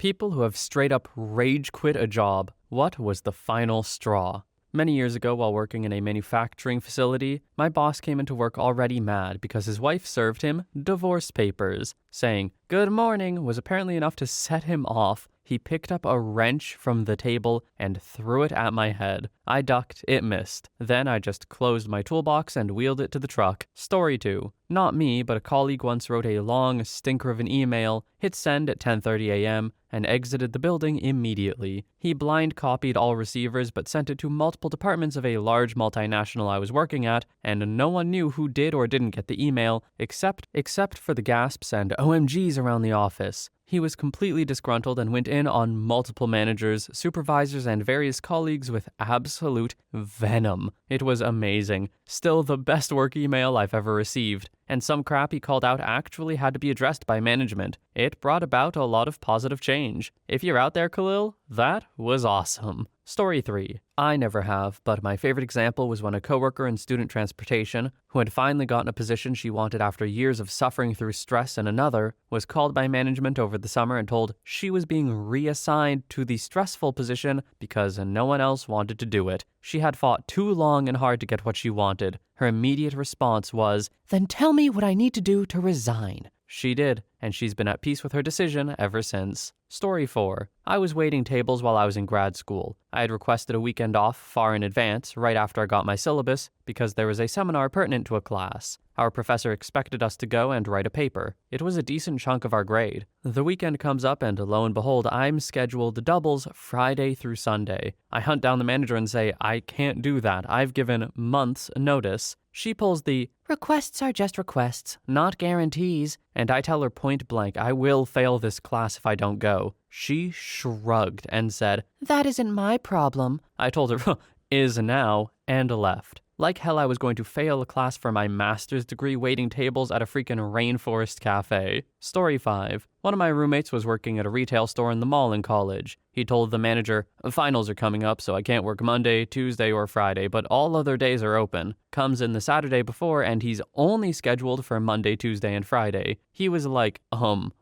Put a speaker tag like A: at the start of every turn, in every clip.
A: People who have straight up rage quit a job. What was the final straw? Many years ago, while working in a manufacturing facility, my boss came into work already mad because his wife served him divorce papers. Saying, "Good morning," was apparently enough to set him off. He picked up a wrench from the table and threw it at my head. I ducked, it missed. Then I just closed my toolbox and wheeled it to the truck. Story 2. Not me, but a colleague once wrote a long stinker of an email, hit send at 10:30 a.m., and exited the building immediately. He blind copied all receivers but sent it to multiple departments of a large multinational I was working at, and no one knew who did or didn't get the email, except for the gasps and OMGs around the office. He was completely disgruntled and went in on multiple managers, supervisors, and various colleagues with absolute venom. It was amazing. Still the best work email I've ever received. And some crap he called out actually had to be addressed by management. It brought about a lot of positive change. If you're out there, Khalil, that was awesome. Story 3. I never have, but my favorite example was when a coworker in student transportation, who had finally gotten a position she wanted after years of suffering through stress in another, was called by management over the summer and told she was being reassigned to the stressful position because no one else wanted to do it. She had fought too long and hard to get what she wanted. Her immediate response was, "Then tell me what I need to do to resign." She did, and she's been at peace with her decision ever since. Story 4. I was waiting tables while I was in grad school. I had requested a weekend off far in advance, right after I got my syllabus, because there was a seminar pertinent to a class. Our professor expected us to go and write a paper. It was a decent chunk of our grade. The weekend comes up and lo and behold, I'm scheduled doubles Friday through Sunday. I hunt down the manager and say, "I can't do that. I've given months' notice." She pulls the, "Requests are just requests, not guarantees," and I tell her point blank, I will fail this class if I don't go. She shrugged and said, "That isn't my problem." I told her, "Is now," and left. Like hell I was going to fail a class for my master's degree waiting tables at a freaking rainforest cafe. Story 5. One of my roommates was working at a retail store in the mall in college. He told the manager, "Finals are coming up, so I can't work Monday, Tuesday, or Friday, but all other days are open." Comes in the Saturday before, and he's only scheduled for Monday, Tuesday, and Friday. He was like,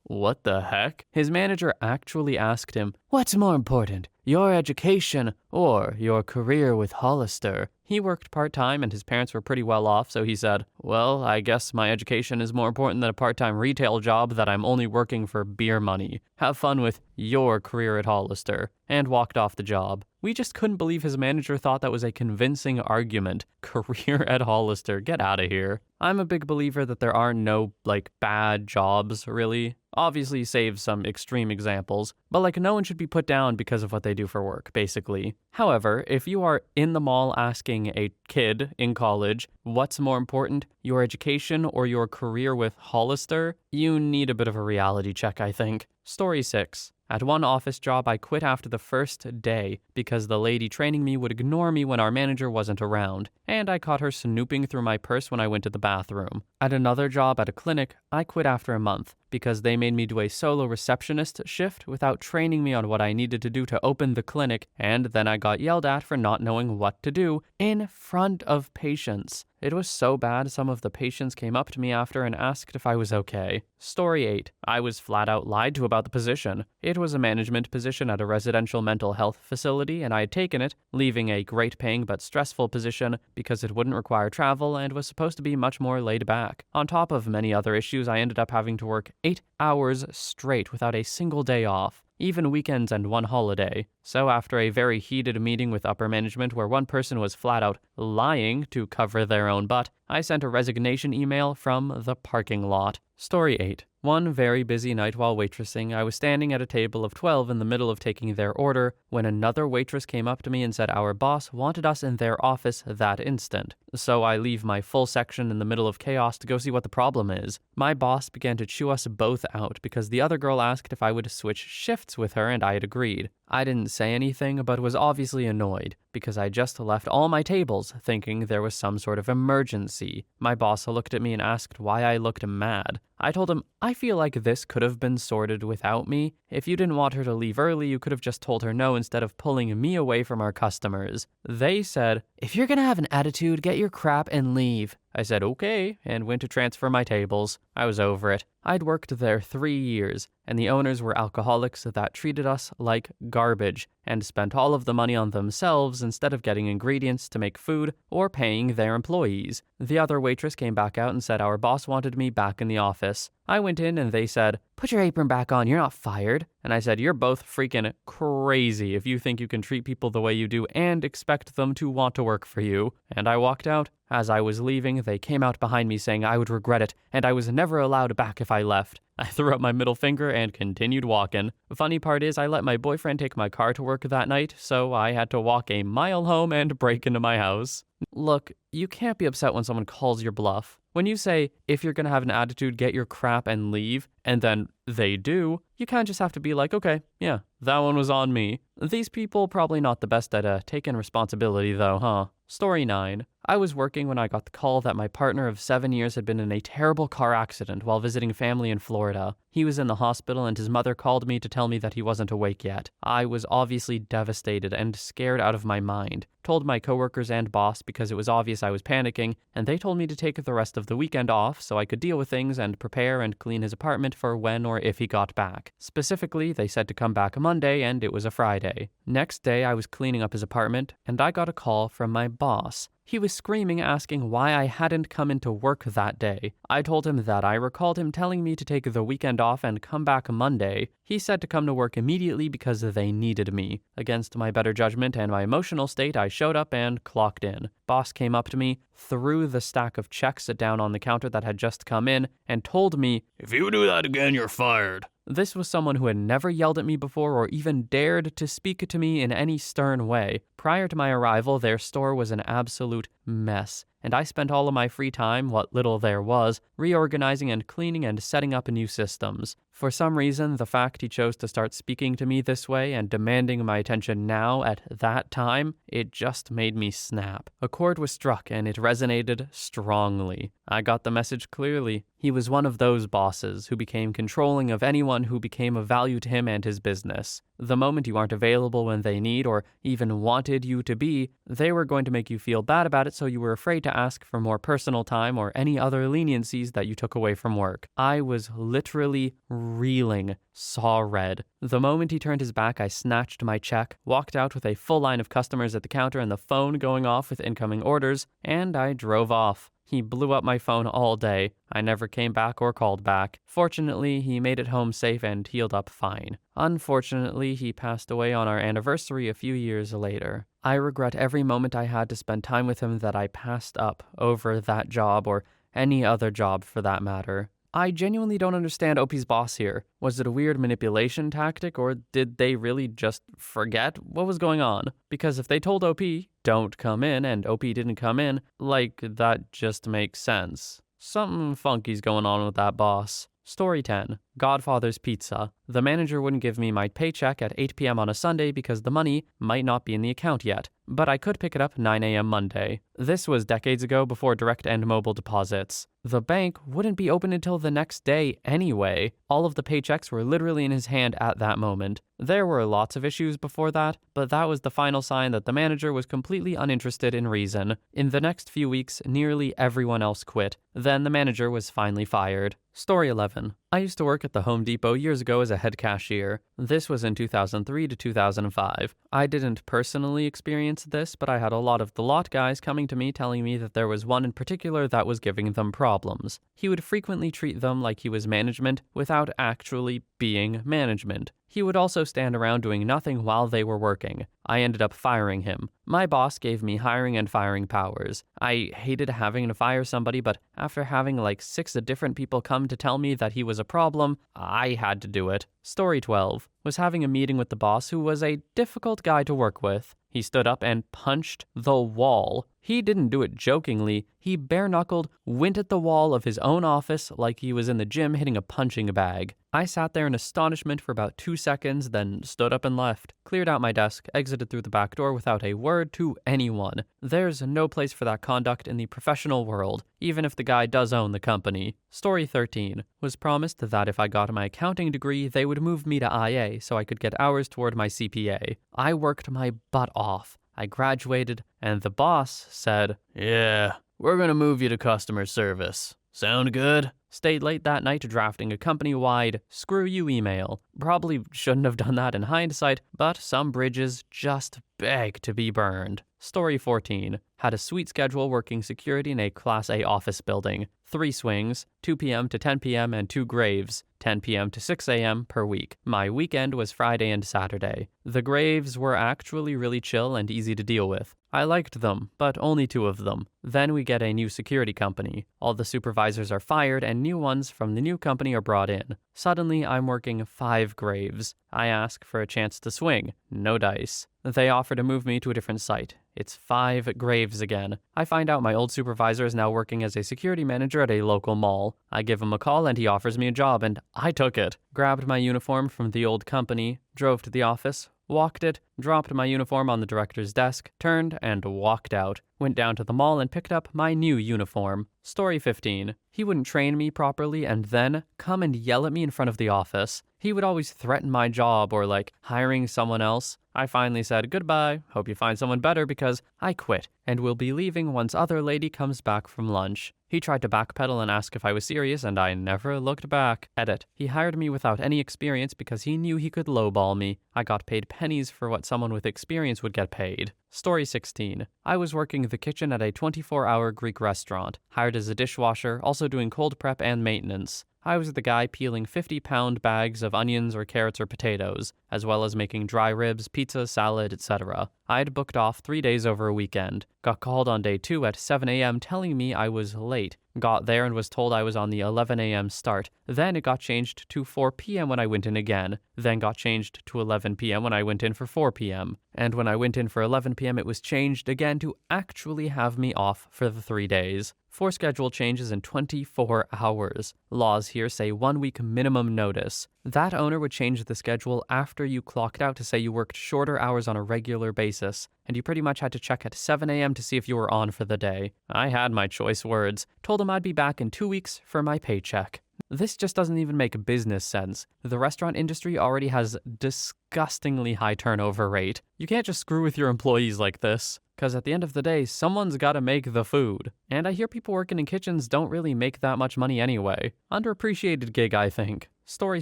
A: what the heck? His manager actually asked him, "What's more important, your education or your career with Hollister?" He worked part-time and his parents were pretty well off, so he said, "Well, I guess my education is more important than a part-time retail job that I'm only working for beer money. Have fun with your career at Hollister," and walked off the job. We just couldn't believe his manager thought that was a convincing argument. Career at Hollister, get out of here. I'm a big believer that there are no, bad jobs, really. Obviously save some extreme examples, but no one should be put down because of what they do for work, basically. However, if you are in the mall asking a kid in college, what's more important, your education or your career with Hollister, you need a bit of a reality check, I think. Story 6. At one office job, I quit after the first day because the lady training me would ignore me when our manager wasn't around, and I caught her snooping through my purse when I went to the bathroom. At another job at a clinic, I quit after a month because they made me do a solo receptionist shift without training me on what I needed to do to open the clinic, and then I got yelled at for not knowing what to do in front of patients. It was so bad some of the patients came up to me after and asked if I was okay. Story 8. I was flat out lied to about the position. It was a management position at a residential mental health facility, and I had taken it, leaving a great paying but stressful position because it wouldn't require travel and was supposed to be much more laid back. On top of many other issues, I ended up having to work 8 hours straight without a single day off, even weekends and one holiday. So after a very heated meeting with upper management where one person was flat out lying to cover their own butt, I sent a resignation email from the parking lot. Story 8. One very busy night while waitressing, I was standing at a table of 12 in the middle of taking their order when another waitress came up to me and said our boss wanted us in their office that instant. So I leave my full section in the middle of chaos to go see what the problem is. My boss began to chew us both out because the other girl asked if I would switch shifts with her and I had agreed. I didn't say anything but was obviously annoyed because I just left all my tables thinking there was some sort of emergency. My boss looked at me and asked why I looked mad. I told him, I feel like this could have been sorted without me. If you didn't want her to leave early, you could have just told her no instead of pulling me away from our customers. They said, if you're gonna have an attitude, get your crap and leave. I said okay, and went to transfer my tables. I was over it. I'd worked there 3 years, and the owners were alcoholics that treated us like garbage and spent all of the money on themselves instead of getting ingredients to make food or paying their employees. The other waitress came back out and said our boss wanted me back in the office. I went in and they said, put your apron back on, you're not fired. And I said, you're both freaking crazy if you think you can treat people the way you do and expect them to want to work for you. And I walked out. As I was leaving, they came out behind me saying I would regret it and I was never allowed back if I left. I threw up my middle finger and continued walking. The funny part is I let my boyfriend take my car to work that night, so I had to walk a mile home and break into my house. Look, you can't be upset when someone calls your bluff. When you say, if you're gonna have an attitude, get your crap and leave, and then they do, you can't just have to be like, okay, yeah, that one was on me. These people probably not the best at taking responsibility though, huh? Story 9. I was working when I got the call that my partner of 7 years had been in a terrible car accident while visiting family in Florida. He was in the hospital and his mother called me to tell me that he wasn't awake yet. I was obviously devastated and scared out of my mind. Told my coworkers and boss because it was obvious I was panicking, and they told me to take the rest of the weekend off so I could deal with things and prepare and clean his apartment for when or if he got back. Specifically, they said to come back Monday and it was a Friday. Next day, I was cleaning up his apartment and I got a call from my boss. He was screaming, asking why I hadn't come into work that day. I told him that I recalled him telling me to take the weekend off and come back Monday. He said to come to work immediately because they needed me. Against my better judgment and my emotional state, I showed up and clocked in. Boss came up to me, threw the stack of checks down on the counter that had just come in, and told me, if you do that again, you're fired. This was someone who had never yelled at me before or even dared to speak to me in any stern way. Prior to my arrival, their store was an absolute mess, and I spent all of my free time, what little there was, reorganizing and cleaning and setting up new systems. For some reason, the fact he chose to start speaking to me this way and demanding my attention now at that time, it just made me snap. A chord was struck and it resonated strongly. I got the message clearly. He was one of those bosses who became controlling of anyone who became of value to him and his business. The moment you aren't available when they need or even wanted you to be, they were going to make you feel bad about it, so you were afraid to ask for more personal time or any other leniencies that you took away from work. I was literally reeling, saw red. The moment he turned his back, I snatched my check, walked out with a full line of customers at the counter and the phone going off with incoming orders, and I drove off. He blew up my phone all day. I never came back or called back. Fortunately, he made it home safe and healed up fine. Unfortunately, he passed away on our anniversary a few years later. I regret every moment I had to spend time with him that I passed up over that job or any other job for that matter. I genuinely don't understand OP's boss here. Was it a weird manipulation tactic, or did they really just forget what was going on? Because if they told OP, don't come in, and OP didn't come in, that just makes sense. Something funky's going on with that boss. Story 10. Godfather's Pizza. The manager wouldn't give me my paycheck at 8 p.m. on a Sunday because the money might not be in the account yet, but I could pick it up 9 a.m. Monday. This was decades ago before direct and mobile deposits. The bank wouldn't be open until the next day anyway. All of the paychecks were literally in his hand at that moment. There were lots of issues before that, but that was the final sign that the manager was completely uninterested in reason. In the next few weeks, nearly everyone else quit. Then the manager was finally fired. Story 11. I used to work at the Home Depot years ago as a head cashier. This was in 2003 to 2005. I didn't personally experience this, but I had a lot of the lot guys coming to me telling me that there was one in particular that was giving them problems. He would frequently treat them like he was management without actually being management. He would also stand around doing nothing while they were working. I ended up firing him. My boss gave me hiring and firing powers. I hated having to fire somebody, but after having 6 different people come to tell me that he was a problem, I had to do it. Story 12. Was having a meeting with the boss who was a difficult guy to work with. He stood up and punched the wall. He didn't do it jokingly. He bare-knuckled, went at the wall of his own office like he was in the gym hitting a punching bag. I sat there in astonishment for about 2 seconds, then stood up and left. Cleared out my desk, exited through the back door without a word to anyone. There's no place for that conduct in the professional world, even if the guy does own the company. Story 13. Was promised that if I got my accounting degree, they would move me to IA so I could get hours toward my CPA. I worked my butt off. I graduated, and the boss said, "Yeah, we're gonna move you to customer service. Sound good?" Stayed late that night drafting a company-wide screw you email. Probably shouldn't have done that in hindsight, but some bridges just beg to be burned. Story 14. Had a sweet schedule working security in a Class A office building. 3 swings, 2 p.m. to 10 p.m. and 2 graves, 10 p.m. to 6 a.m. per week. My weekend was Friday and Saturday. The graves were actually really chill and easy to deal with. I liked them, but only 2 of them. Then we get a new security company. All the supervisors are fired and new ones from the new company are brought in. Suddenly, I'm working 5 graves. I ask for a chance to swing. No dice. They offer to move me to a different site. It's 5 graves again. I find out my old supervisor is now working as a security manager at a local mall. I give him a call and he offers me a job, and I took it. Grabbed my uniform from the old company, drove to the office, walked it, dropped my uniform on the director's desk, turned, and walked out. Went down to the mall and picked up my new uniform. Story 15. He wouldn't train me properly and then come and yell at me in front of the office. He would always threaten my job or hiring someone else. I finally said, "Goodbye, hope you find someone better," because I quit and will be leaving once other lady comes back from lunch. He tried to backpedal and ask if I was serious, and I never looked back. Edit. He hired me without any experience because he knew he could lowball me. I got paid pennies for what someone with experience would get paid. Story 16. I was working the kitchen at a 24-hour Greek restaurant, hired as a dishwasher, also doing cold prep and maintenance. I was the guy peeling 50-pound bags of onions or carrots or potatoes, as well as making dry ribs, pizza, salad, etc. I'd booked off 3 days over a weekend. Got called on day 2 at 7 a.m. telling me I was late. Got there and was told I was on the 11 a.m. start. Then it got changed to 4 p.m. when I went in again. Then got changed to 11 p.m. when I went in for 4 p.m. And when I went in for 11 p.m. it was changed again to actually have me off for the 3 days. 4 schedule changes in 24 hours. Laws here say 1 week minimum notice. That owner would change the schedule after you clocked out to say you worked shorter hours on a regular basis, and you pretty much had to check at 7 a.m. to see if you were on for the day. I had my choice words. Told him I'd be back in 2 weeks for my paycheck. This just doesn't even make business sense. The restaurant industry already has disgustingly high turnover rate. You can't just screw with your employees like this, because at the end of the day, someone's gotta make the food. And I hear people working in kitchens don't really make that much money anyway. Underappreciated gig, I think. Story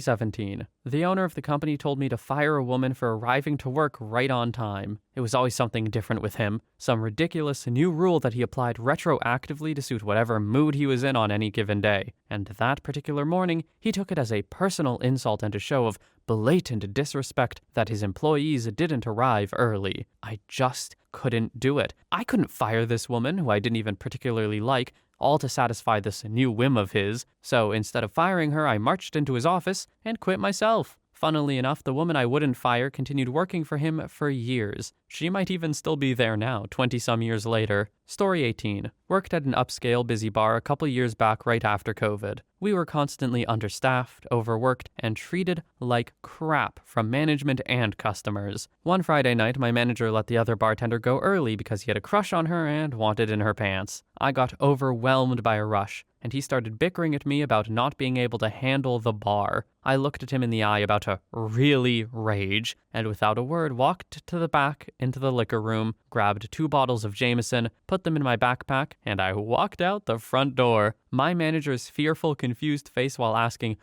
A: 17. The owner of the company told me to fire a woman for arriving to work right on time. It was always something different with him. Some ridiculous new rule that he applied retroactively to suit whatever mood he was in on any given day. And that particular morning, he took it as a personal insult and a show of blatant disrespect that his employees didn't arrive early. I just couldn't do it. I couldn't fire this woman, who I didn't even particularly like, all to satisfy this new whim of his. So instead of firing her, I marched into his office and quit myself. Funnily enough, the woman I wouldn't fire continued working for him for years. She might even still be there now, 20-some years later. Story 18. Worked at an upscale busy bar a couple years back right after COVID. We were constantly understaffed, overworked, and treated like crap from management and customers. One Friday night, my manager let the other bartender go early because he had a crush on her and wanted in her pants. I got overwhelmed by a rush, and he started bickering at me about not being able to handle the bar. I looked at him in the eye about to really rage, and without a word walked to the back into the liquor room, grabbed 2 bottles of Jameson, put them in my backpack, and I walked out the front door. My manager's fearful, confused face while asking,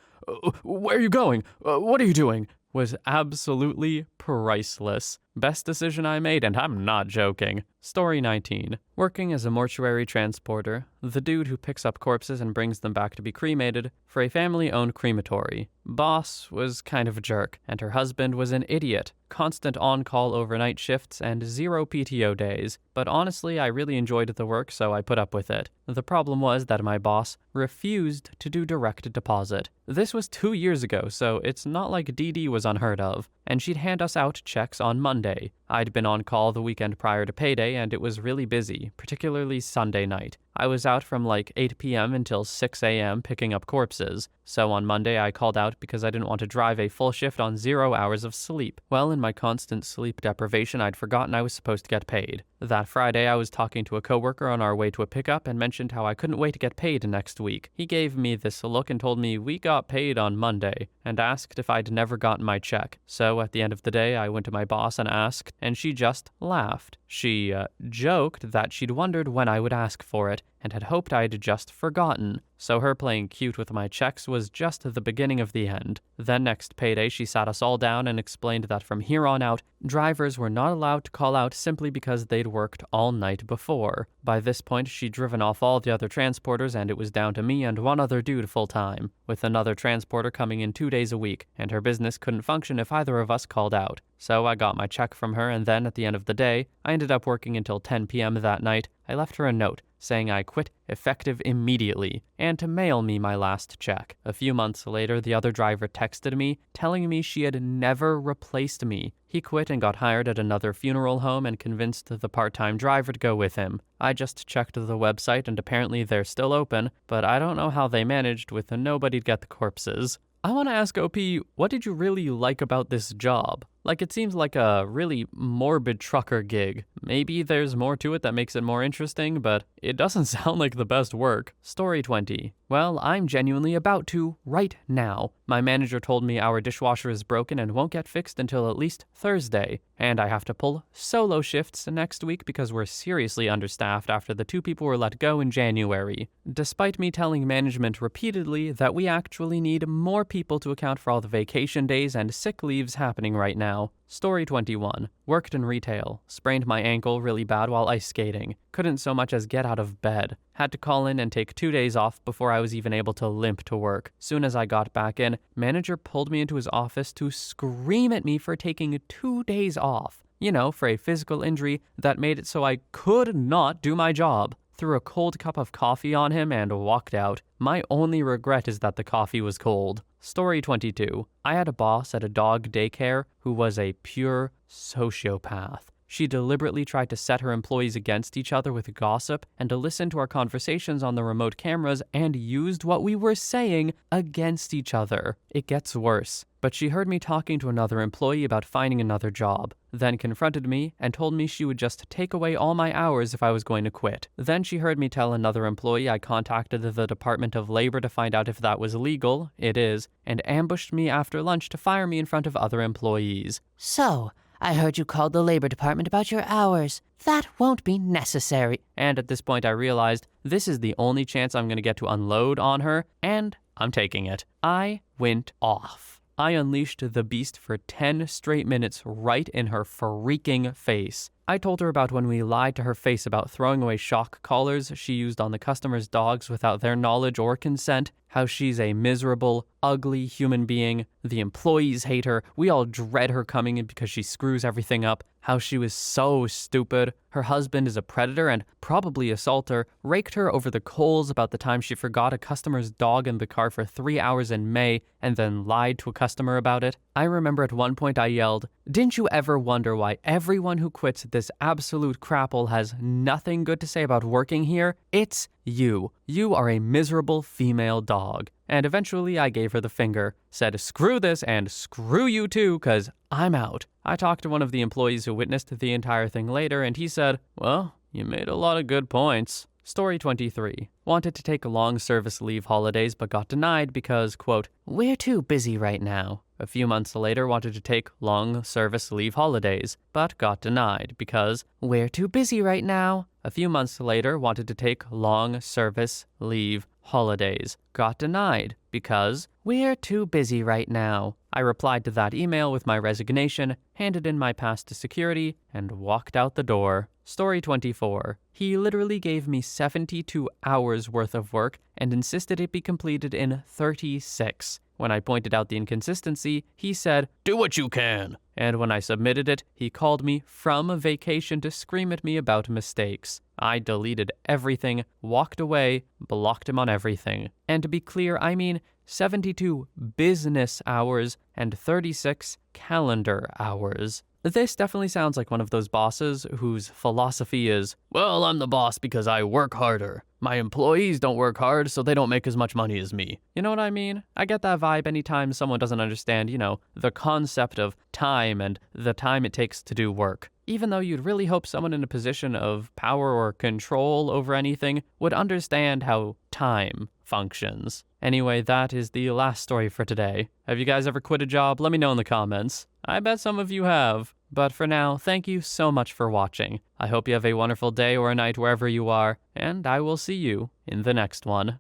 A: "Where are you going? What are you doing?" was absolutely priceless. Best decision I made, and I'm not joking. Story 19. Working as a mortuary transporter, the dude who picks up corpses and brings them back to be cremated for a family-owned crematory. Boss was kind of a jerk, and her husband was an idiot. Constant on-call overnight shifts and 0 PTO days. But honestly, I really enjoyed the work, so I put up with it. The problem was that my boss refused to do direct deposit. This was 2 years ago, so it's not like DD was unheard of. And she'd hand us out checks on Monday. I'd been on call the weekend prior to payday, and it was really busy, particularly Sunday night. I was out from like 8 p.m. until 6 a.m. picking up corpses, so on Monday I called out because I didn't want to drive a full shift on 0 hours of sleep. Well, in my constant sleep deprivation, I'd forgotten I was supposed to get paid. That Friday, I was talking to a coworker on our way to a pickup and mentioned how I couldn't wait to get paid next week. He gave me this look and told me we got paid on Monday, and asked if I'd never gotten my check. So at the end of the day, I went to my boss and asked, and she just laughed. She joked that she'd wondered when I would ask for it, and had hoped I'd just forgotten. So her playing cute with my checks was just the beginning of the end. Then next payday, she sat us all down and explained that from here on out, drivers were not allowed to call out simply because they'd worked all night before. By this point, she'd driven off all the other transporters, and it was down to me and one other dude full-time, with another transporter coming in 2 days a week, and her business couldn't function if either of us called out. So I got my check from her, and then at the end of the day, I ended up working until 10 p.m. that night. I left her a note saying I quit effective immediately, and to mail me my last check. A few months later, the other driver texted me, telling me she had never replaced me. He quit and got hired at another funeral home and convinced the part-time driver to go with him. I just checked the website and apparently they're still open, but I don't know how they managed with nobody to get the corpses. I want to ask OP, what did you really like about this job? Like, it seems like a really morbid trucker gig. Maybe there's more to it that makes it more interesting, but it doesn't sound like the best work. Story 20. Well, I'm genuinely about to right now. My manager told me our dishwasher is broken and won't get fixed until at least Thursday, and I have to pull solo shifts next week because we're seriously understaffed after the 2 people were let go in January. Despite me telling management repeatedly that we actually need more people to account for all the vacation days and sick leaves happening right now. Story 21. Worked in retail. Sprained my ankle really bad while ice skating. Couldn't so much as get out of bed. Had to call in and take 2 days off before I was even able to limp to work. Soon as I got back in, manager pulled me into his office to scream at me for taking 2 days off. You know, for a physical injury that made it so I could not do my job. Threw a cold cup of coffee on him and walked out. My only regret is that the coffee was cold. Story 22. I had a boss at a dog daycare who was a pure sociopath. She deliberately tried to set her employees against each other with gossip and to listen to our conversations on the remote cameras and used what we were saying against each other. It gets worse. But she heard me talking to another employee about finding another job, then confronted me and told me she would just take away all my hours if I was going to quit. Then she heard me tell another employee I contacted the Department of Labor to find out if that was legal, it is, and ambushed me after lunch to fire me in front of other employees.
B: So, I heard you called the Labor Department about your hours. That won't be necessary.
A: And at this point I realized this is the only chance I'm going to get to unload on her, and I'm taking it. I went off. I unleashed the beast for 10 straight minutes right in her freaking face. I told her about when we lied to her face about throwing away shock collars she used on the customers' dogs without their knowledge or consent, how she's a miserable, ugly human being, the employees hate her, we all dread her coming in because she screws everything up, how she was so stupid, her husband is a predator and probably assault her, raked her over the coals about the time she forgot a customer's dog in the car for 3 hours in May and then lied to a customer about it. I remember at one point I yelled, "Didn't you ever wonder why everyone who quits this absolute crapple has nothing good to say about working here? It's you. You are a miserable female dog." And eventually I gave her the finger, said screw this and screw you too, 'cause I'm out. I talked to one of the employees who witnessed the entire thing later and he said, "Well, you made a lot of good points." Story 23. Wanted to take long service leave holidays but got denied because, quote, "We're too busy right now." A few months later wanted to take long service leave holidays but got denied because, "We're too busy right now." A few months later wanted to take long service leave holidays got denied because, "We're too busy right now." I replied to that email with my resignation, handed in my pass to security, and walked out the door. Story 24. He literally gave me 72 hours worth of work and insisted it be completed in 36. When I pointed out the inconsistency, he said, "Do what you can." And when I submitted it, he called me from vacation to scream at me about mistakes. I deleted everything, walked away, blocked him on everything. And to be clear, I mean 72 business hours and 36 calendar hours. This definitely sounds like one of those bosses whose philosophy is, well, I'm the boss because I work harder. My employees don't work hard, so they don't make as much money as me. You know what I mean? I get that vibe anytime someone doesn't understand, the concept of time and the time it takes to do work. Even though you'd really hope someone in a position of power or control over anything would understand how time functions. Anyway, that is the last story for today. Have you guys ever quit a job? Let me know in the comments. I bet some of you have. But for now, thank you so much for watching. I hope you have a wonderful day or a night wherever you are, and I will see you in the next one.